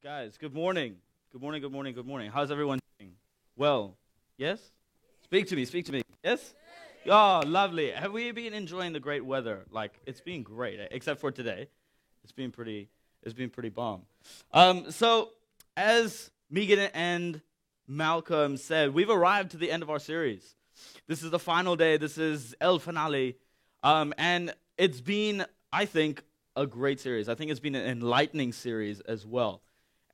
Guys, good morning. Good morning, good morning, good morning. How's everyone doing? Well, yes? Speak to me, speak to me. Yes? Oh, lovely. Have we been enjoying the great weather? Like, it's been great, except for today. It's been pretty bomb. So, as Megan and Malcolm said, we've arrived to the end of our series. This is the final day. This is El Finale. And it's been, I think, a great series. I think it's been an enlightening series as well.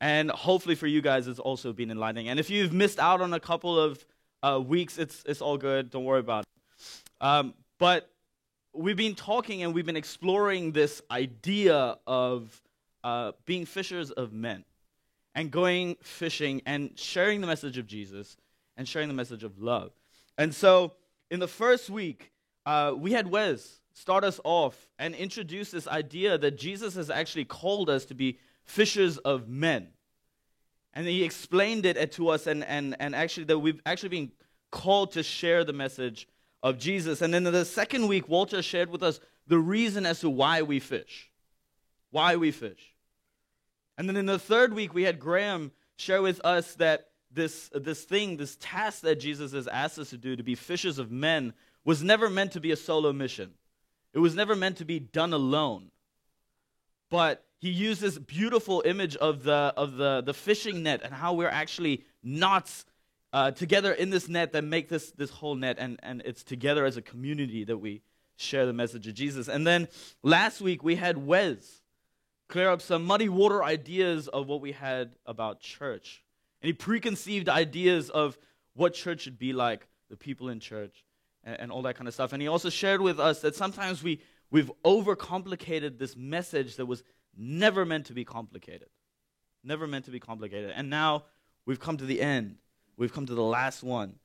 And hopefully for you guys, it's also been enlightening. And if you've missed out on a couple of weeks, it's all good. Don't worry about it. But we've been talking and we've been exploring this idea of being fishers of men and going fishing and sharing the message of Jesus and sharing the message of love. And so in the first week, we had Wes start us off and introduce this idea that Jesus has actually called us to be fishers of men. And he explained it to us and actually that we've actually been called to share the message of Jesus. And then in the second week, Walter shared with us the reason as to why we fish. Why we fish. And then in the third week, we had Graham share with us that this task that Jesus has asked us to do, to be fishers of men, was never meant to be a solo mission. It was never meant to be done alone. But he used this beautiful image of the fishing net and how we're actually knots together in this net that make this whole net, and it's together as a community that we share the message of Jesus. And then last week we had Wes clear up some muddy water ideas of what we had about church. And he preconceived ideas of what church should be like, the people in church, and all that kind of stuff. And he also shared with us that sometimes we've overcomplicated this message that was never meant to be complicated. Never meant to be complicated. And now we've come to the end. We've come to the last one.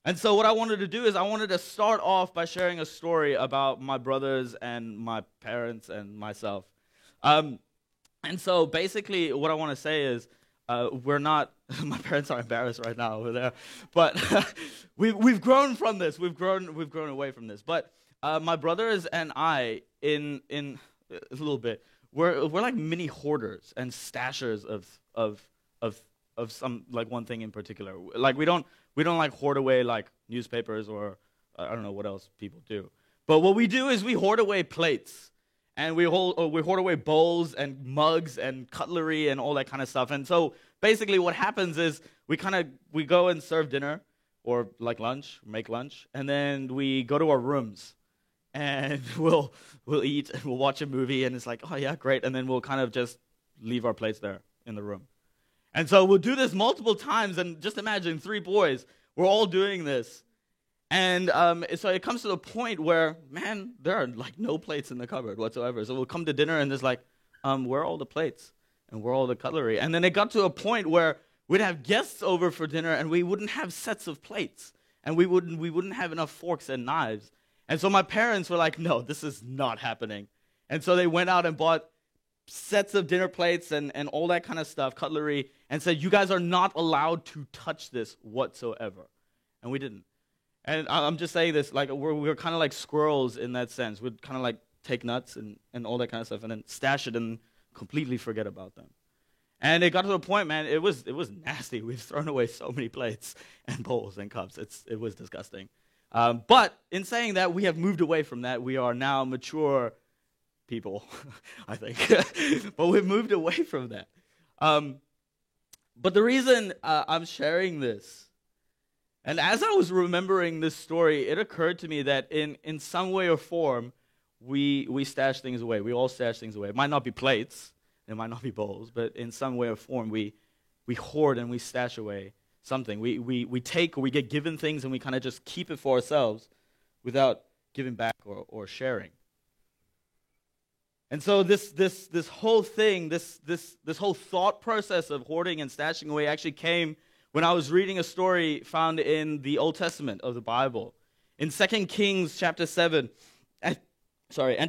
And so what I wanted to do is I wanted to start off by sharing a story about my brothers and my parents and myself. And so basically what I want to say is we're not, my parents are embarrassed right now over there, but we've grown from this. We've grown away from this. But my brothers and I, in a little bit, we're like mini hoarders and stashers of some, like, one thing in particular. Like we don't like hoard away like newspapers or I don't know what else people do. But what we do is we hoard away plates. And we hoard away bowls and mugs and cutlery and all that kind of stuff. And so basically what happens is we go and serve dinner or like lunch, make lunch, and then we go to our rooms and we'll eat and we'll watch a movie and it's like, oh yeah, great. And then we'll kind of just leave our plates there in the room. And so we'll do this multiple times, and just imagine 3 boys, we're all doing this. And so it comes to the point where, man, there are like no plates in the cupboard whatsoever. So we'll come to dinner and there's like, where are all the plates? And where are all the cutlery? And then it got to a point where we'd have guests over for dinner and we wouldn't have sets of plates. And we wouldn't have enough forks and knives. And so my parents were like, no, this is not happening. And so they went out and bought sets of dinner plates and all that kind of stuff, cutlery, and said, you guys are not allowed to touch this whatsoever. And we didn't. And I'm just saying this, like we're kind of like squirrels in that sense. We'd kind of like take nuts and all that kind of stuff and then stash it and completely forget about them. And it got to the point, man, it was nasty. We've thrown away so many plates and bowls and cups. It was disgusting. But in saying that, we have moved away from that. We are now mature people, I think. But we've moved away from that. But the reason I'm sharing this, and as I was remembering this story, it occurred to me that in some way or form, we stash things away. We all stash things away. It might not be plates, it might not be bowls, but in some way or form, we hoard and we stash away something. We take or we get given things and we kind of just keep it for ourselves without giving back or sharing. And so this whole thing, this whole thought process of hoarding and stashing away actually came when I was reading a story found in the Old Testament of the Bible. In 2 Kings chapter 7, and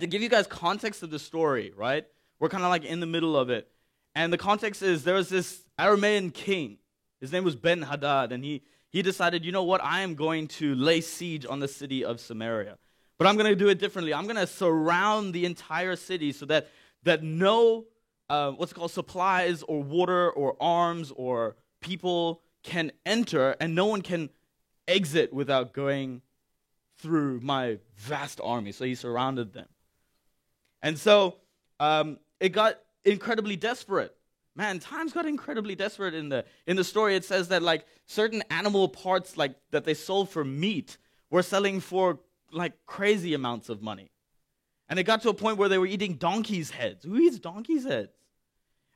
to give you guys context of the story, right? We're kind of like in the middle of it. And the context is there was this Aramean king. His name was Ben-Hadad, and he decided, you know what, I am going to lay siege on the city of Samaria. But I'm going to do it differently. I'm going to surround the entire city so that no what's it called, supplies or water or arms or people can enter, and no one can exit without going through my vast army. So he surrounded them. And so it got incredibly desperate. Man, times got incredibly desperate in the story. It says that like certain animal parts like that they sold for meat were selling for like crazy amounts of money. And it got to a point where they were eating donkeys' heads. Who eats donkeys' heads?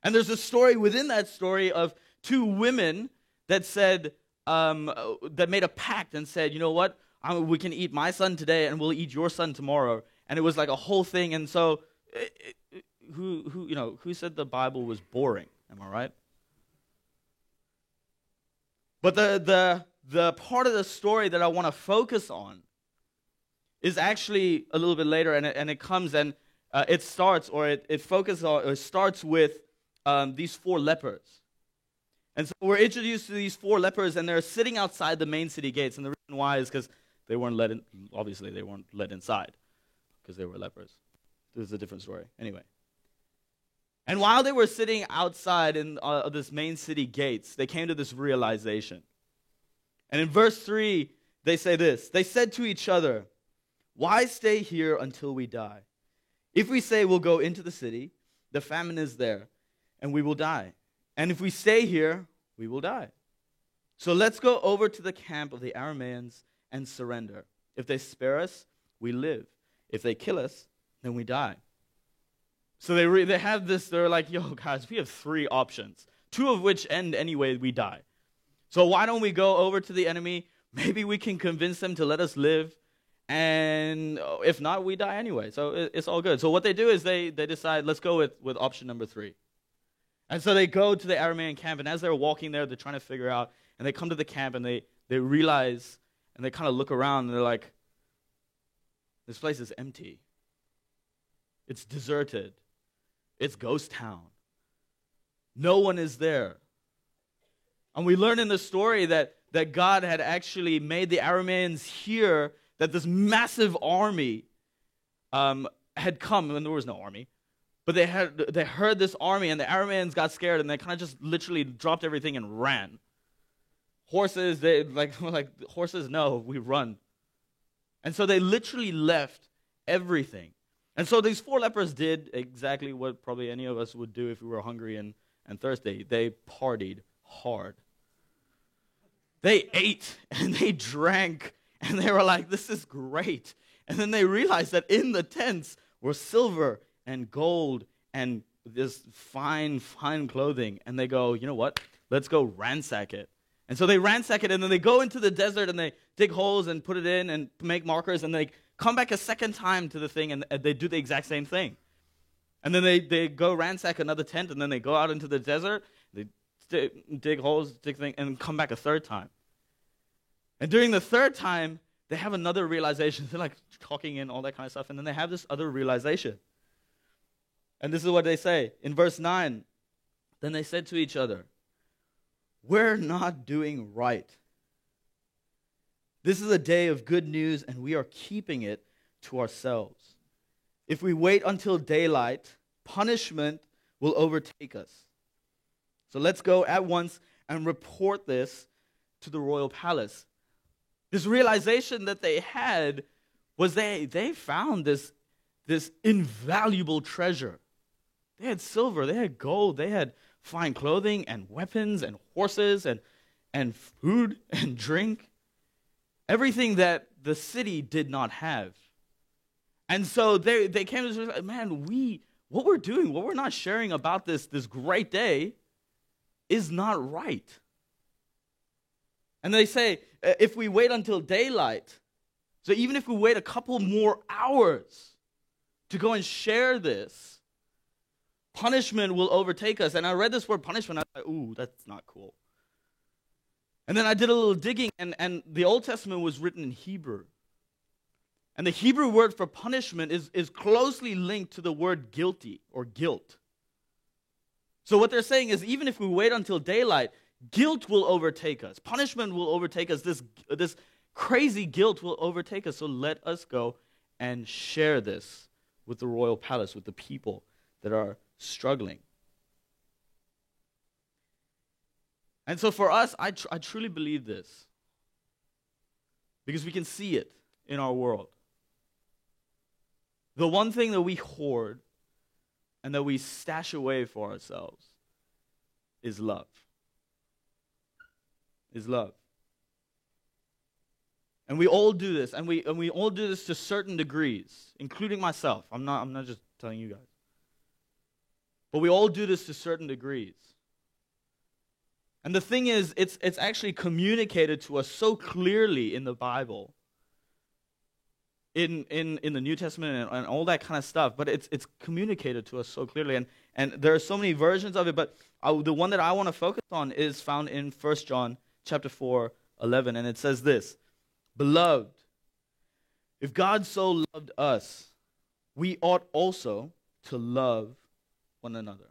And there's a story within that story of two women that said, that made a pact and said, you know what? We can eat my son today and we'll eat your son tomorrow. And it was like a whole thing. And so, who said the Bible was boring? Am I right? But the part of the story that I want to focus on is actually a little bit later, and it comes and it starts, or it focuses on, or it starts with these four lepers. And so we're introduced to these four lepers, and they're sitting outside the main city gates. And the reason why is because they weren't let in. Obviously, they weren't let inside because they were lepers. This is a different story. Anyway. And while they were sitting outside in this main city gates, they came to this realization. And in verse 3, they say this. They said to each other, "Why stay here until we die? If we say we'll go into the city, the famine is there, and we will die. And if we stay here, we will die. So let's go over to the camp of the Arameans and surrender. If they spare us, we live. If they kill us, then we die." So they have this, they're like, yo, guys, we have three options, two of which end anyway, we die. So why don't we go over to the enemy? Maybe we can convince them to let us live. And if not, we die anyway. So it's all good. So what they do is they decide, let's go with option number 3. And so they go to the Aramean camp, and as they're walking there, they're trying to figure out, and they come to the camp, and they realize, and they kind of look around, and they're like, this place is empty. It's deserted. It's ghost town. No one is there. And we learn in the story that God had actually made the Arameans hear that this massive army had come, and there was no army. But they heard this army, and the Arameans got scared, and they kind of just literally dropped everything and ran. Horses, they like horses, no, we run. And so they literally left everything. And so these 4 lepers did exactly what probably any of us would do if we were hungry and thirsty. They partied hard. They ate and they drank, and they were like, this is great. And then they realized that in the tents were silver and gold and this fine clothing. And they go, you know what? Let's go ransack it. And so they ransack it, and then they go into the desert, and they dig holes and put it in and make markers, and they come back a second time to the thing, and they do the exact same thing. And then they go ransack another tent, and then they go out into the desert, they dig holes, dig things, and come back a third time. And during the third time, they have another realization. They're like talking in all that kind of stuff, and then they have this other realization. And this is what they say. In verse 9, then they said to each other, "We're not doing right. This is a day of good news, and we are keeping it to ourselves. If we wait until daylight, punishment will overtake us. So let's go at once and report this to the royal palace." This realization that they had was they found this invaluable treasure. They had silver, they had gold, they had fine clothing and weapons and horses and food and drink. Everything that the city did not have. And so they came to this, man, what we're doing, what we're not sharing about this great day is not right. And they say, if we wait until daylight, so even if we wait a couple more hours to go and share this, punishment will overtake us. And I read this word punishment, I was like, ooh, that's not cool. And then I did a little digging, and the Old Testament was written in Hebrew. And the Hebrew word for punishment is closely linked to the word guilty or guilt. So what they're saying is, even if we wait until daylight, guilt will overtake us. Punishment will overtake us. This crazy guilt will overtake us. So let us go and share this with the royal palace, with the people that are struggling. And so for us, I truly believe this because we can see it in our world. The one thing that we hoard and that we stash away for ourselves is love. Is love. And we all do this, and we all do this to certain degrees, including myself. I'm not just telling you guys. But we all do this to certain degrees. And the thing is, it's actually communicated to us so clearly in the Bible, in the New Testament and all that kind of stuff, but it's communicated to us so clearly. And there are so many versions of it, but the one that I want to focus on is found in 1 John chapter 4:11, and it says this: Beloved, if God so loved us, we ought also to love one another.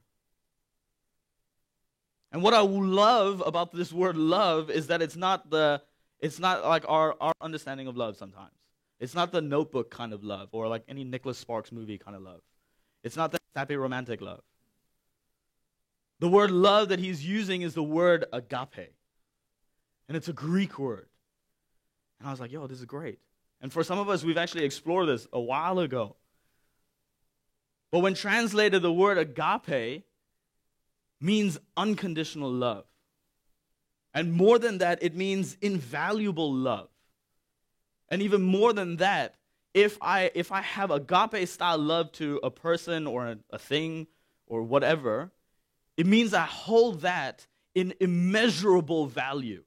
And what I love about this word love is that it's not like our understanding of love sometimes. It's not the Notebook kind of love or like any Nicholas Sparks movie kind of love. It's not the sappy romantic love. The word love that he's using is the word agape. And it's a Greek word. And I was like, yo, this is great. And for some of us, we've actually explored this a while ago. But when translated, the word agape means unconditional love. And more than that, it means invaluable love. And even more than that, if I have agape style love to a person or a thing or whatever, it means I hold that in immeasurable value.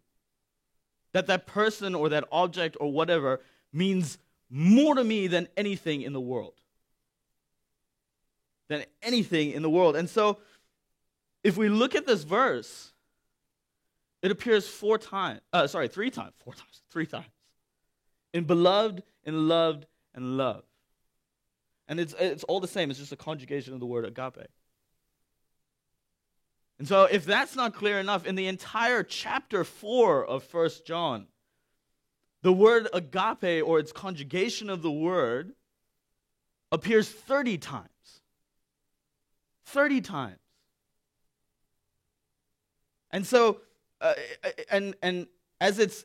That person or that object or whatever means more to me than anything in the world. Than anything in the world. And so, if we look at this verse, it appears three times. In beloved, in loved, and love. And it's all the same. It's just a conjugation of the word agape. And so if that's not clear enough, in the entire chapter 4 of 1 John, the word agape, or its conjugation of the word, appears 30 times. 30 times. And so, and as it's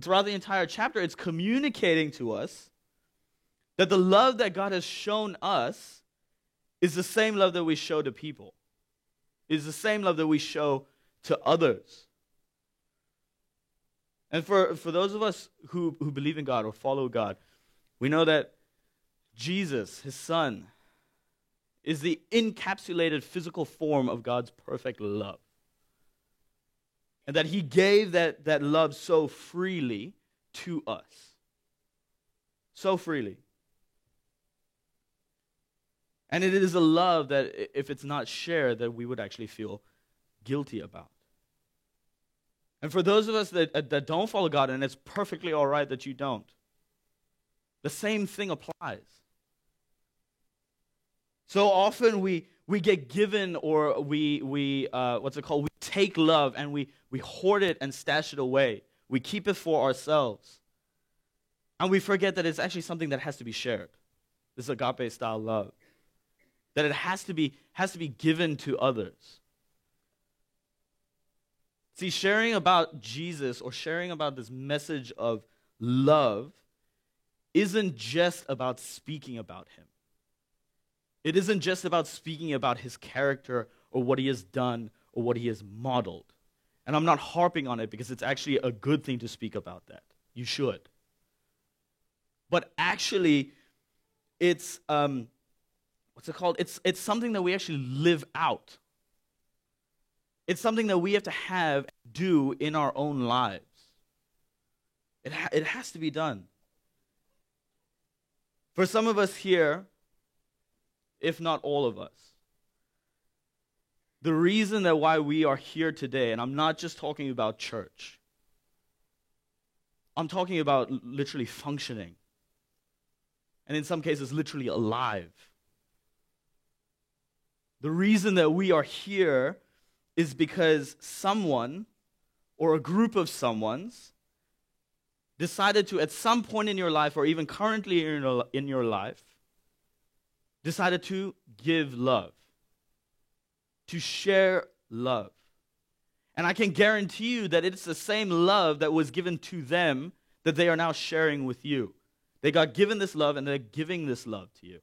throughout the entire chapter, it's communicating to us that the love that God has shown us is the same love that we show to people. Is the same love that we show to others. And for those of us who believe in God or follow God, we know that Jesus, his Son, is the encapsulated physical form of God's perfect love. And that he gave that love so freely to us. So freely. And it is a love that, if it's not shared, that we would actually feel guilty about. And for those of us that don't follow God, and it's perfectly all right that you don't, the same thing applies. So often we get given, or we take love and we hoard it and stash it away. We keep it for ourselves. And we forget that it's actually something that has to be shared. This agape style love. That it has to be given to others. See, sharing about Jesus or sharing about this message of love isn't just about speaking about him. It isn't just about speaking about his character or what he has done or what he has modeled. And I'm not harping on it because it's actually a good thing to speak about that. You should. But actually, it's It's something that we actually live out. It's something that we have to do in our own lives. It has to be done. For some of us here, if not all of us, the reason that why we are here today, and I'm not just talking about church, I'm talking about literally functioning, and in some cases literally alive. The reason that we are here is because someone or a group of someones decided to, at some point in your life or even currently in your life, decided to give love, to share love. And I can guarantee you that it's the same love that was given to them that they are now sharing with you. They got given this love and they're giving this love to you.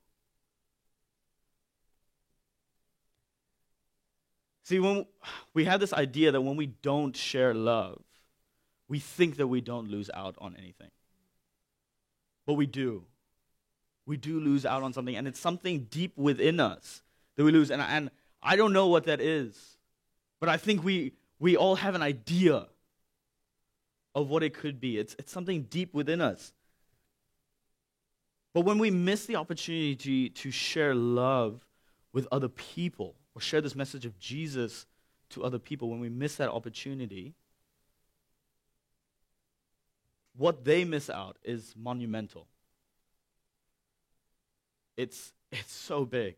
See, when we have this idea that when we don't share love, we think that we don't lose out on anything. But we do. We do lose out on something, and it's something deep within us that we lose. And I don't know what that is, but I think we all have an idea of what it could be. It's something deep within us. But when we miss the opportunity to share love with other people, or share this message of Jesus to other people, when we miss that opportunity, what they miss out is monumental. It's so big.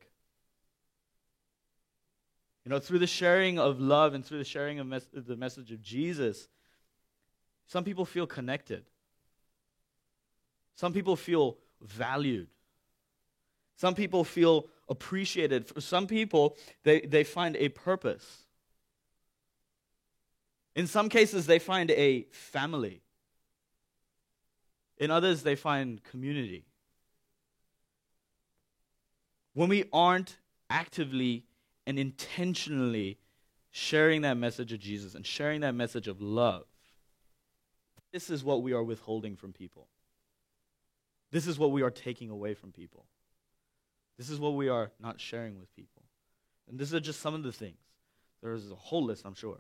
You know, through the sharing of love and through the sharing of the message of Jesus, some people feel connected. Some people feel valued. Some people feel appreciated. For some people, they find a purpose. In some cases, they find a family. In others, they find community. When we aren't actively and intentionally sharing that message of Jesus and sharing that message of love, this is what we are withholding from people. This is what we are taking away from people. This is what we are not sharing with people. And these are just some of the things. There's a whole list, I'm sure.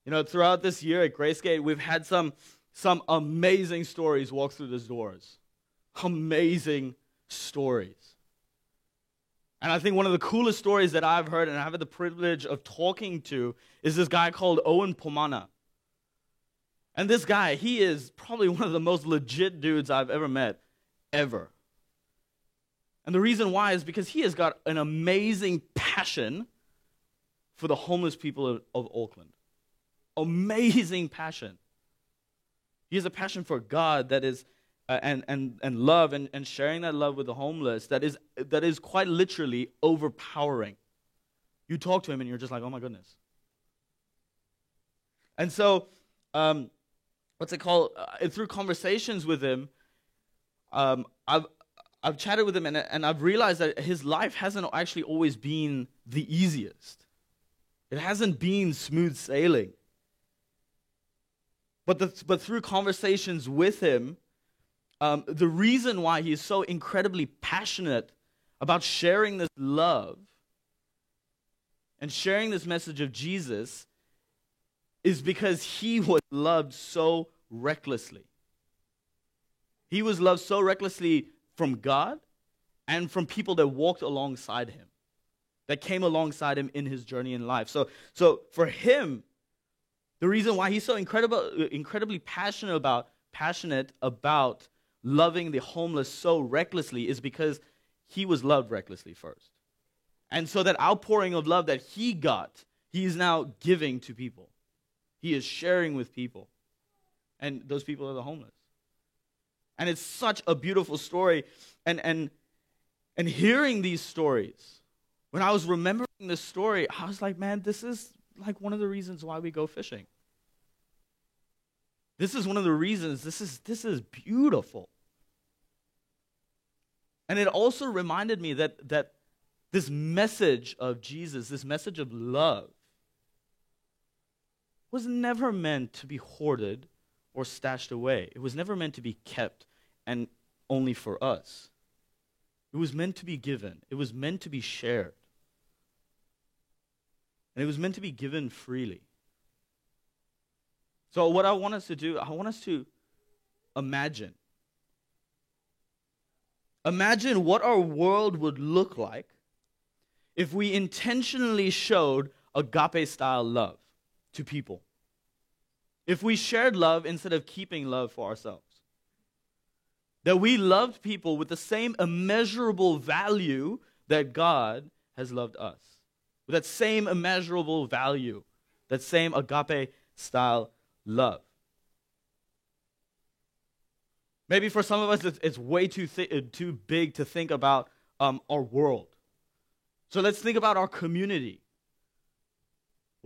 You know, throughout this year at Gracegate, we've had some amazing stories walk through these doors. Amazing stories. And I think one of the coolest stories that I've heard and I've had the privilege of talking to is this guy called Owen Pomana. And this guy, he is probably one of the most legit dudes I've ever met, ever. And the reason why is because he has got an amazing passion for the homeless people of Auckland. Amazing passion. He has a passion for God that is, and love, and sharing that love with the homeless that is quite literally overpowering. You talk to him and you're just like, oh my goodness. And so, through conversations with him, I've chatted with him and I've realized that his life hasn't actually always been the easiest. It hasn't been smooth sailing. But through conversations with him, the reason why he is so incredibly passionate about sharing this love and sharing this message of Jesus is because he was loved so recklessly. He was loved so recklessly from God and from people that walked alongside him, that came alongside him in his journey in life. So for him, the reason why he's so incredibly passionate about loving the homeless so recklessly is because he was loved recklessly first. And so that outpouring of love that he got, he is now giving to people. He is sharing with people. And those people are the homeless. And it's such a beautiful story. And hearing these stories, when I was remembering this story, I was like, man, this is like one of the reasons why we go fishing. This is one of the reasons. This is beautiful. And it also reminded me that this message of Jesus, this message of love, was never meant to be hoarded or stashed away. It was never meant to be kept and only for us. It was meant to be given. It was meant to be shared. And it was meant to be given freely. So what I want us to do, I want us to imagine. Imagine what our world would look like if we intentionally showed agape-style love to people. If we shared love instead of keeping love for ourselves. That we loved people with the same immeasurable value that God has loved us. With that same immeasurable value, that same agape-style love. Maybe for some of us, it's way too big to think about our world. So let's think about our community.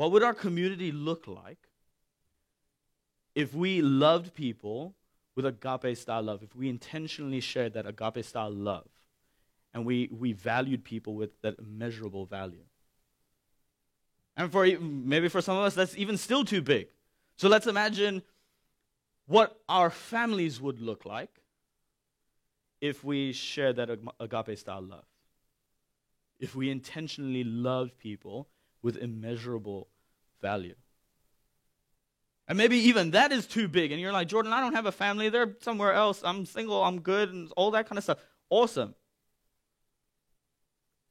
What would our community look like if we loved people with agape-style love, if we intentionally shared that agape-style love, and we valued people with that immeasurable value? And maybe for some of us, that's even still too big. So let's imagine what our families would look like if we shared that agape-style love. If we intentionally loved people with immeasurable value. And maybe even that is too big. And you're like, Jordan, I don't have a family. They're somewhere else. I'm single. I'm good. And all that kind of stuff. Awesome.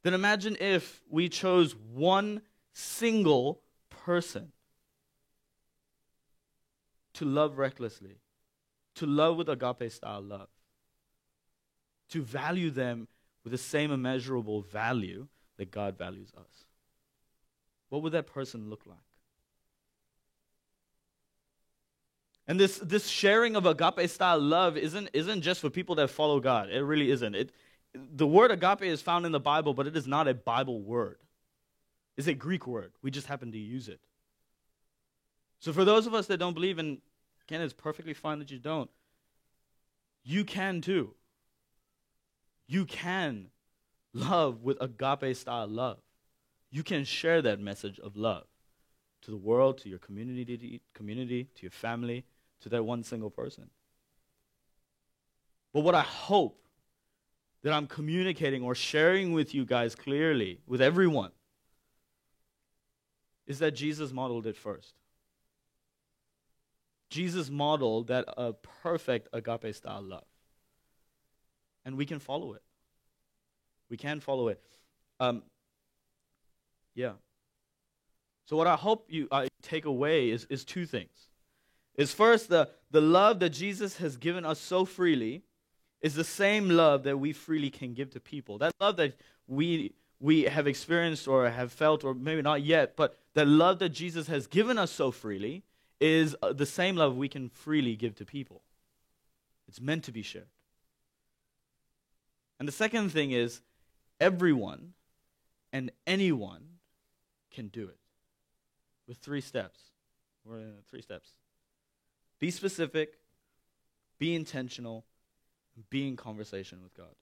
Then imagine if we chose one single person to love recklessly, to love with agape-style love, to value them with the same immeasurable value that God values us. What would that person look like? And this sharing of agape-style love isn't just for people that follow God. It really isn't. The word agape is found in the Bible, but it is not a Bible word. It's a Greek word. We just happen to use it. So for those of us that don't believe, and again, it's perfectly fine that you don't, you can too. You can love with agape-style love. You can share that message of love to the world, to your community, to your family, to that one single person. But what I hope that I'm communicating or sharing with you guys clearly, with everyone, is that Jesus modeled it first. Jesus modeled that a perfect agape-style love. And we can follow it. We can follow it. Yeah. So what I hope you take away is two things. Is first, the love that Jesus has given us so freely is the same love that we freely can give to people. That love that we have experienced or have felt, or maybe not yet, but that love that Jesus has given us so freely is the same love we can freely give to people. It's meant to be shared. And the second thing is, everyone and anyone can do it. With 3 steps. We're in 3 steps. Be specific, be intentional, and be in conversation with God.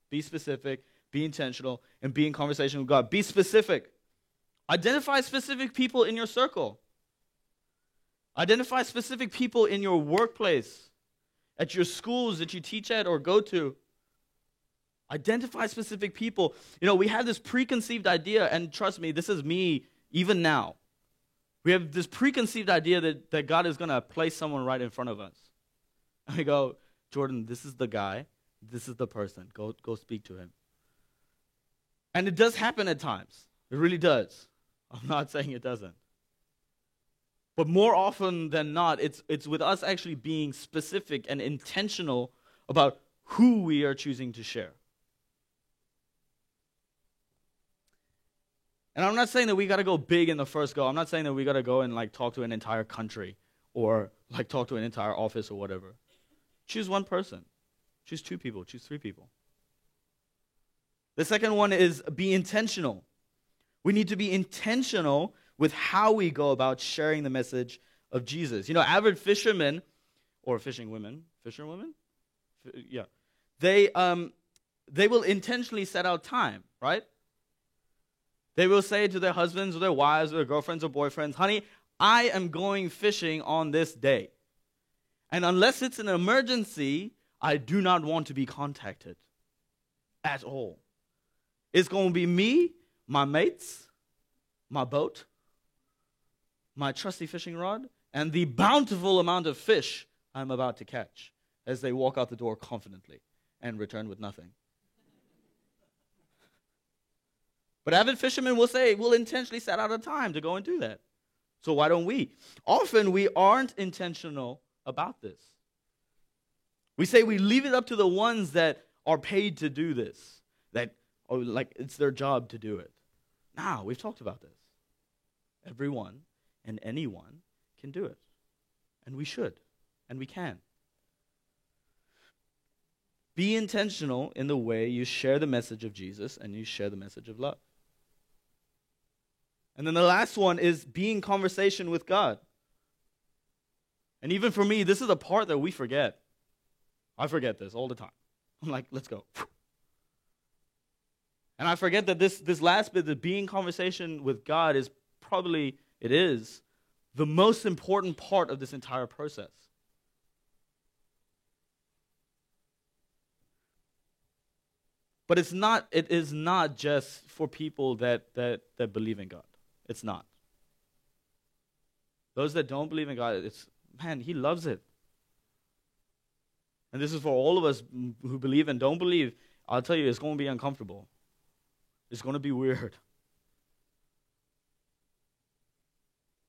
Be specific, be intentional, and be in conversation with God. Be specific. Identify specific people in your circle. Identify specific people in your workplace, at your schools that you teach at or go to. Identify specific people. You know, we have this preconceived idea, and trust me, this is me even now. We have this preconceived idea that God is going to place someone right in front of us. And we go, Jordan, this is the guy. This is the person. Go speak to him. And it does happen at times. It really does. I'm not saying it doesn't. But more often than not, it's with us actually being specific and intentional about who we are choosing to share. And I'm not saying that we got to go big in the first go. I'm not saying that we got to go and talk to an entire country or talk to an entire office or whatever. Choose one person. Choose 2 people. Choose 3 people. The second one is be intentional. We need to be intentional with how we go about sharing the message of Jesus. You know, avid fishermen or fishing women, yeah, they will intentionally set out time, right? They will say to their husbands or their wives or their girlfriends or boyfriends, honey, I am going fishing on this day. And unless it's an emergency, I do not want to be contacted at all. It's going to be me, my mates, my boat, my trusty fishing rod, and the bountiful amount of fish I'm about to catch as they walk out the door confidently and return with nothing. But avid fishermen will say, we'll intentionally set out a time to go and do that. So why don't we? Often we aren't intentional about this. We say we leave it up to the ones that are paid to do this, that it's their job to do it. Now, we've talked about this. Everyone and anyone can do it. And we should. And we can. Be intentional in the way you share the message of Jesus and you share the message of love. And then the last one is be in conversation with God. And even for me, this is a part that we forget. I forget this all the time. I'm like, let's go. And I forget that this last bit, the being in conversation with God, is probably, it is, the most important part of this entire process. But it is not just for people that believe in God. It's not. Those that don't believe in God, man, He loves it. And this is for all of us who believe and don't believe. I'll tell you, it's going to be uncomfortable. It's going to be weird.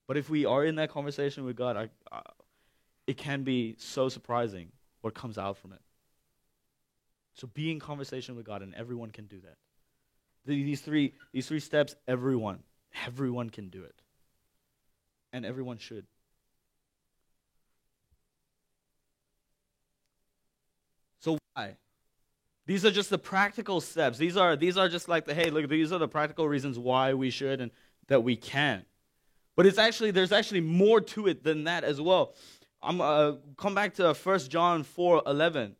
But if we are in that conversation with God, it can be so surprising what comes out from it. So be in conversation with God, and everyone can do that. These three steps, everyone can do it. And everyone should. So why? These are just the practical steps. These are just like hey, look, these are the practical reasons why we should and that we can. But there's actually more to it than that as well. I'm come back to 1 John 4:11.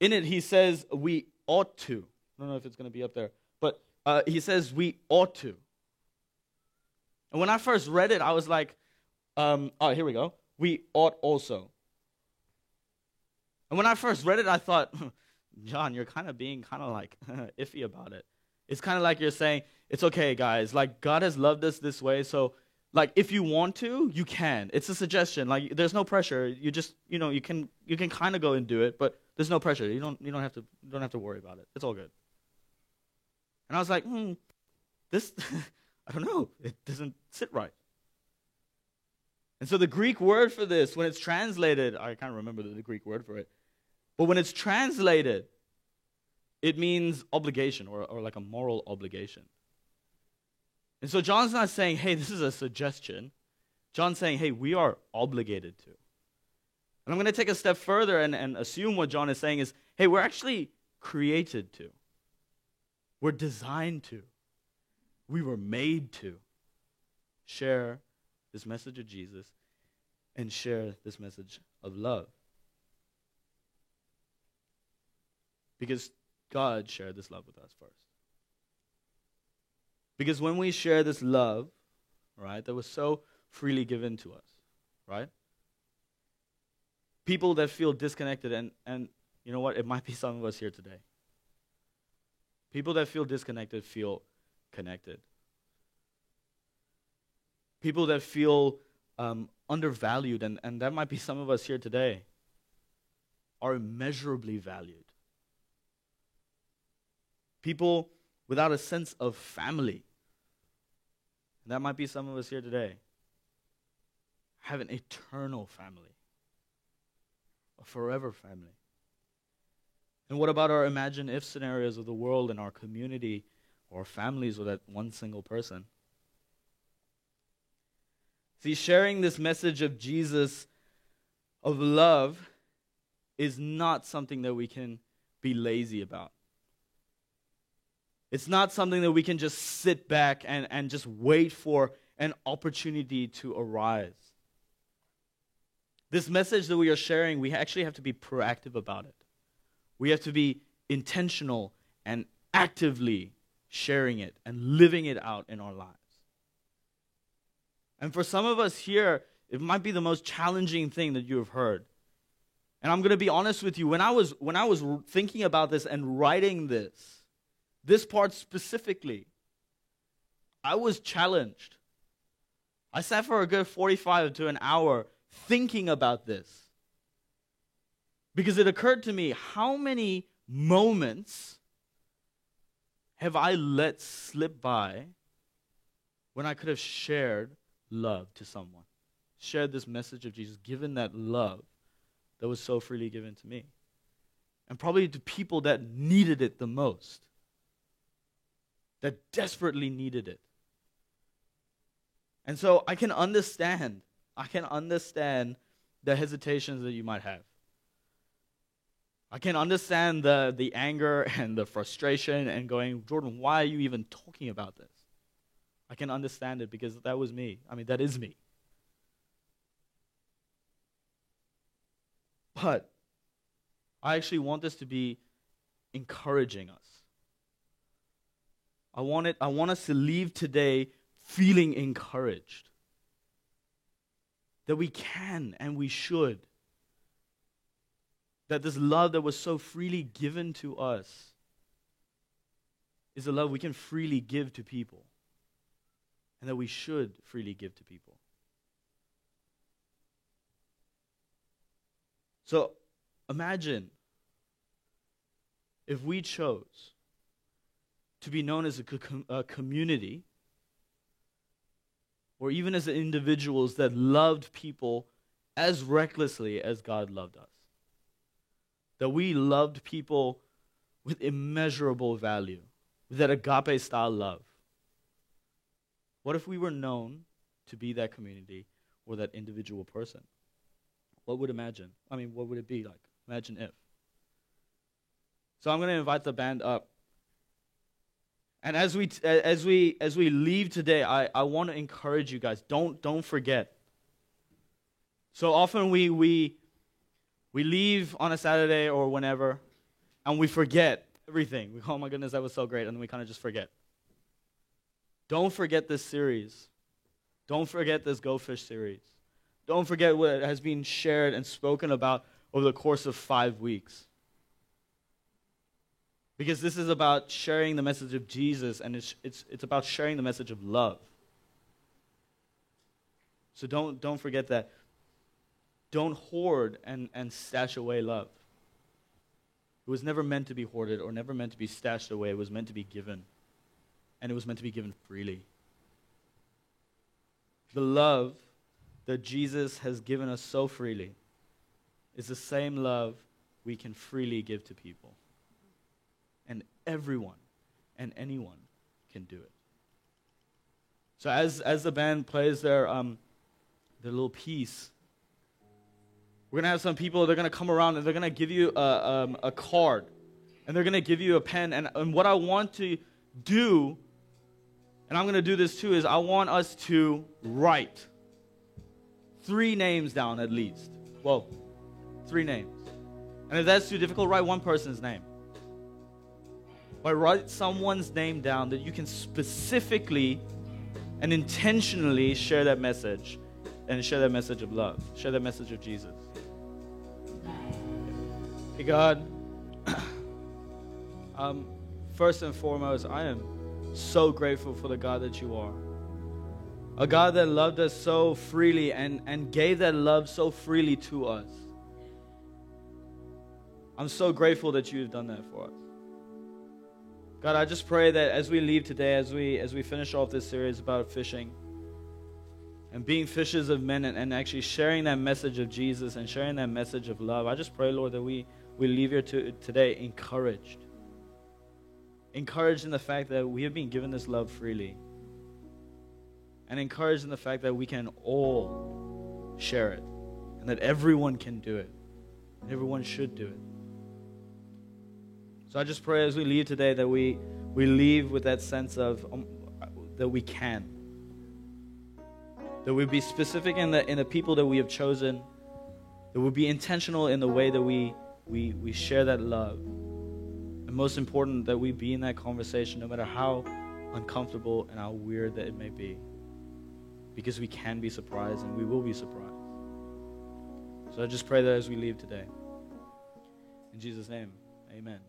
In it, he says we ought to. I don't know if it's going to be up there, but he says we ought to. And when I first read it, I was like, here we go. We ought also. And when I first read it, I thought, John, you're kind of being kind of like iffy about it. It's kind of like you're saying, it's okay, guys. Like, God has loved us this way, so like if you want to, you can. It's a suggestion. Like, there's no pressure. You just, you can kind of go and do it, but there's no pressure. You don't have to worry about it. It's all good. And I was like, this I don't know. It doesn't sit right. And so the Greek word for this, when it's translated, I can't remember the Greek word for it, but when it's translated, it means obligation or like a moral obligation. And so John's not saying, hey, this is a suggestion. John's saying, hey, we are obligated to. And I'm going to take a step further and assume what John is saying is, hey, we're actually created to. We're designed to. We were made to share this message of Jesus and share this message of love. Because God shared this love with us first. Because when we share this love, right, that was so freely given to us, right? People that feel disconnected, and you know what? It might be some of us here today. People that feel disconnected feel connected. People that feel undervalued, and that might be some of us here today, are immeasurably valued. People without a sense of family, and that might be some of us here today, have an eternal family, a forever family. And what about our imagine if scenarios of the world and our community or families with that one single person? See, sharing this message of Jesus, of love, is not something that we can be lazy about. It's not something that we can just sit back and just wait for an opportunity to arise. This message that we are sharing, we actually have to be proactive about it. We have to be intentional and actively sharing it and living it out in our lives. And for some of us here, it might be the most challenging thing that you have heard. And I'm going to be honest with you, when I was thinking about this and writing this part specifically, I was challenged. I sat for a good 45 to an hour thinking about this. Because it occurred to me, how many moments have I let slip by when I could have shared love to someone? Shared this message of Jesus, given that love that was so freely given to me. And probably to people that needed it the most. That desperately needed it. And so I can understand the hesitations that you might have. I can understand the anger and the frustration and going, Jordan, why are you even talking about this? I can understand it because that was me. I mean, that is me. But I actually want this to be encouraging us. I want us to leave today feeling encouraged. That we can and we should. That this love that was so freely given to us is a love we can freely give to people. And that we should freely give to people. So imagine if we chose to be known as a community, or even as individuals that loved people as recklessly as God loved us. That we loved people with immeasurable value, with that agape style love. What if we were known to be that community or that individual person? What would it be like? Imagine if. So I'm going to invite the band up. And as we leave today, I want to encourage you guys, don't forget. So often we leave on a Saturday or whenever, and we forget everything. We go, oh my goodness, that was so great, and then we kind of just forget. Don't forget this series. Don't forget this Go Fish series. Don't forget what has been shared and spoken about over the course of 5 weeks. Because this is about sharing the message of Jesus, and it's about sharing the message of love. So don't forget that. Don't hoard and stash away love. It was never meant to be hoarded or never meant to be stashed away. It was meant to be given. And it was meant to be given freely. The love that Jesus has given us so freely is the same love we can freely give to people. And everyone and anyone can do it. So as the band plays their little piece, we're going to have some people, they're going to come around and they're going to give you a card. And they're going to give you a pen. And what I want to do, and I'm going to do this too, is I want us to write 3 names down at least. Well, 3 names. And if that's too difficult, write one person's name. But write someone's name down that you can specifically and intentionally share that message. And share that message of love. Share that message of Jesus. Hey God, first and foremost, I am so grateful for the God that you are. A God that loved us so freely and gave that love so freely to us. I'm so grateful that you've done that for us. God, I just pray that as we leave today, as we finish off this series about fishing and being fishers of men and actually sharing that message of Jesus and sharing that message of love, I just pray, Lord, that we leave here today encouraged. Encouraged in the fact that we have been given this love freely. And encouraged in the fact that we can all share it. And that everyone can do it. Everyone should do it. So I just pray as we leave today that we leave with that sense of that we can. That we be specific in the people that we have chosen. That we be intentional in the way that we share that love. And most important, that we be in that conversation no matter how uncomfortable and how weird that it may be. Because we can be surprised and we will be surprised. So I just pray that as we leave today. In Jesus' name, amen.